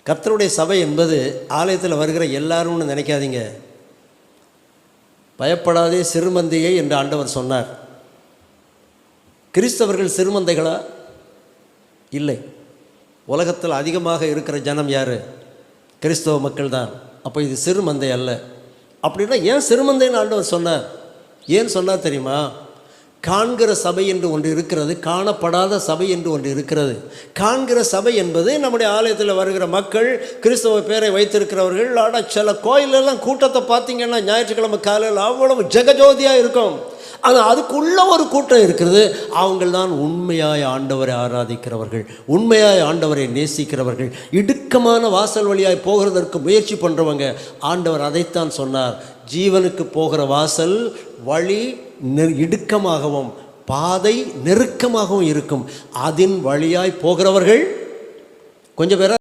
கர்த்தருடைய சபை என்பது ஆலயத்தில் வருகிற எல்லாரும்னு நினைக்காதீங்க. பயப்படாதே சிறுமந்தையை என்று ஆண்டவர் சொன்னார். கிறிஸ்தவர்கள் சிறுமந்தைகளா? இல்லை. உலகத்தில் அதிகமாக இருக்கிற ஜனம் யார்? கிறிஸ்தவ மக்கள் தான். அப்போ இது சிறுமந்தை அல்ல. அப்படின்னா ஏன் சிறுமந்தைன்னு ஆண்டவர் சொன்னார்? ஏன் சொன்னார் தெரியுமா? காண்கிற சபை என்று ஒன்று இருக்கிறது, காணப்படாத சபை என்று ஒன்று இருக்கிறது. காண்கிற சபை என்பது நம்முடைய ஆலயத்தில் வருகிற மக்கள், கிறிஸ்தவ பேரை வைத்திருக்கிறவர்கள். ஆனால் சில கோயிலெல்லாம் கூட்டத்தை பார்த்தீங்கன்னா ஞாயிற்றுக்கிழமை காலையில் அவ்வளவு ஜெகஜோதியாக இருக்கும். ஆனால் அதுக்குள்ள ஒரு கூட்டம் இருக்கிறது. அவங்கள் தான் உண்மையாய் ஆண்டவரை ஆராதிக்கிறவர்கள், உண்மையாய் ஆண்டவரை நேசிக்கிறவர்கள், இடுக்கமான வாசல் வழியாய் போகிறதற்கு முயற்சி பண்ணுறவங்க. ஆண்டவர் அதைத்தான் சொன்னார். ஜீவனுக்கு போகிற வாசல் வழி இடுக்கமாகவும் பாதை நெருக்கமாகவும் இருக்கும். அதன் வழியாய் போகிறவர்கள் கொஞ்சம் பேர்